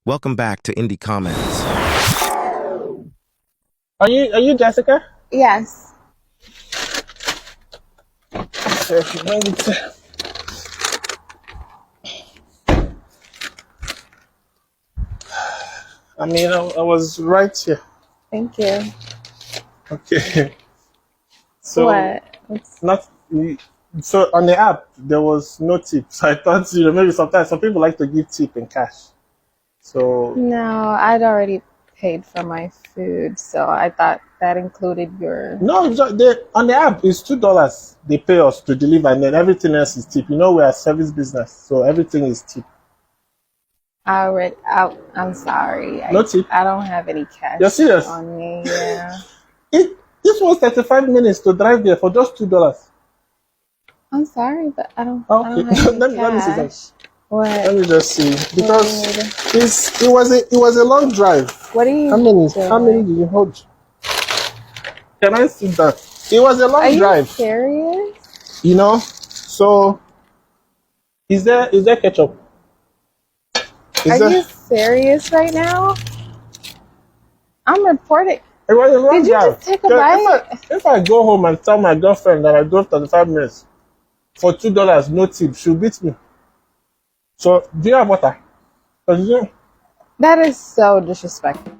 Welcome back to Indie Comments. Are you Jessica? Yes. Okay, bring it. I was right here. Thank you. Okay. So What? not so on the app there was no tip. So I thought maybe sometimes some people like to give tip in cash. So No, I'd already paid for my food, so I thought that included your. no, on the app it's $2. They pay us to deliver, and then everything else is tip. We're a service business, so everything is tip. I'm sorry. No tip. I don't have any cash You're serious? on me. Yeah. This was 35 minutes to drive there for just $2. I'm sorry, but I don't. Okay. I don't have any Let me see cash. that. What? Let me just see, because it was a long drive. What are you How many did you hold? Can I sit down? It was a long Are you drive. serious? So is there ketchup? Are you serious right now? I'm reporting. It was a long Did you drive. just take a bite? If I go home and tell my girlfriend that I drove 35 minutes for $2, no tip, she'll beat me. So do you have water? That is so disrespectful.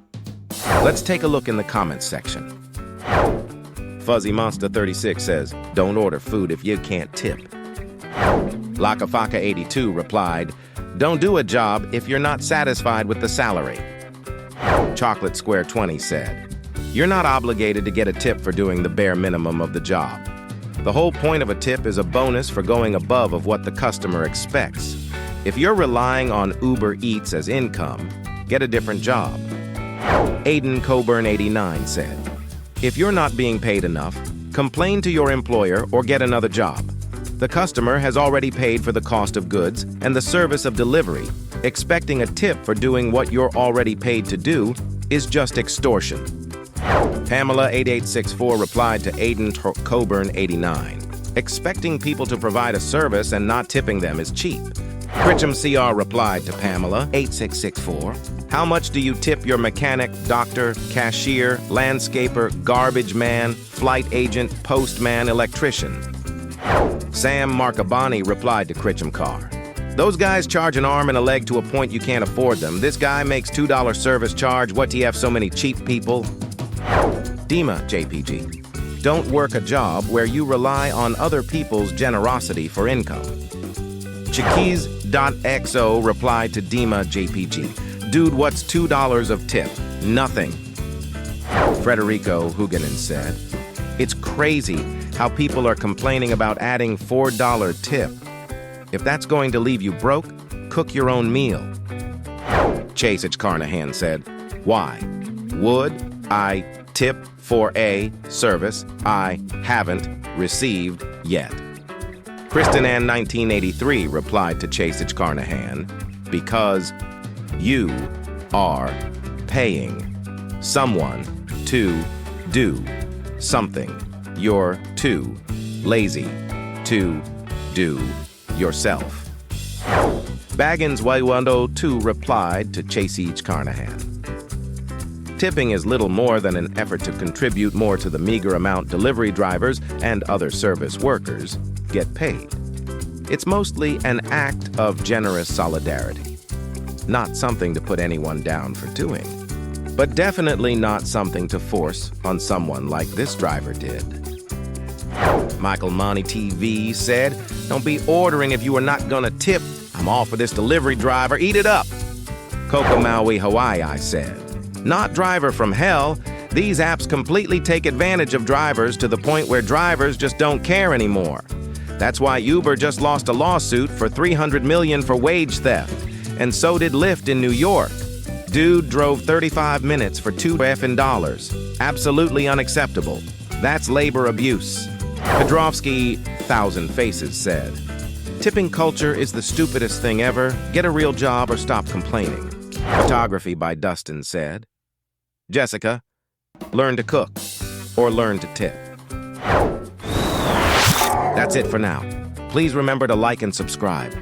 Let's take a look in the comments section. Fuzzy Monster 36 says, "Don't order food if you can't tip." Lakafaka 82 replied, "Don't do a job if you're not satisfied with the salary." Chocolate Square 20 said, "You're not obligated to get a tip for doing the bare minimum of the job. The whole point of a tip is a bonus for going above of what the customer expects. If you're relying on Uber Eats as income, get a different job." Aiden Coburn 89 said, "If you're not being paid enough, complain to your employer or get another job. The customer has already paid for the cost of goods and the service of delivery. Expecting a tip for doing what you're already paid to do is just extortion." Pamela 8864 replied to Aiden Coburn 89, "Expecting people to provide a service and not tipping them is cheap." Pritcham CR replied to Pamela 8664, "How much do you tip your mechanic, doctor, cashier, landscaper, garbage man, flight agent, postman, electrician?" Sam Marcabani replied to Critcham Carr, "Those guys charge an arm and a leg to a point you can't afford them. This guy makes $2 service charge. What do you have so many cheap people?" Dima JPG, "Don't work a job where you rely on other people's generosity for income." Chiquis.xo replied to Dima JPG, "Dude, what's $2 of tip? Nothing." Frederico Huganin said, "It's crazy how people are complaining about adding $4 tip. If that's going to leave you broke, cook your own meal." Chase H. Carnahan said, "Why? Would I tip for a service I haven't received yet?" Kristen Ann 1983 replied to Chase H. Carnahan, "Because you are paying someone to do something you're too lazy to do yourself." Baggins Waiwando 2 replied to Chase H. Carnahan, "Tipping is little more than an effort to contribute more to the meager amount delivery drivers and other service workers get paid. It's mostly an act of generous solidarity, not something to put anyone down for doing, but definitely not something to force on someone like this driver did." Michael Monty TV said, "Don't be ordering if you are not gonna tip. I'm all for this delivery driver. Eat it up." Coco Maui Hawaii said, "Not driver from hell. These apps completely take advantage of drivers to the point where drivers just don't care anymore. That's why Uber just lost a lawsuit for $300 million for wage theft, and so did Lyft in New York. Dude drove 35 minutes for $2. Absolutely unacceptable. That's labor abuse." Pedrovsky 1000 Faces said, "Tipping culture is the stupidest thing ever. Get a real job or stop complaining." Photography by Dustin said, "Jessica, learn to cook or learn to tip." That's it for now. Please remember to like and subscribe.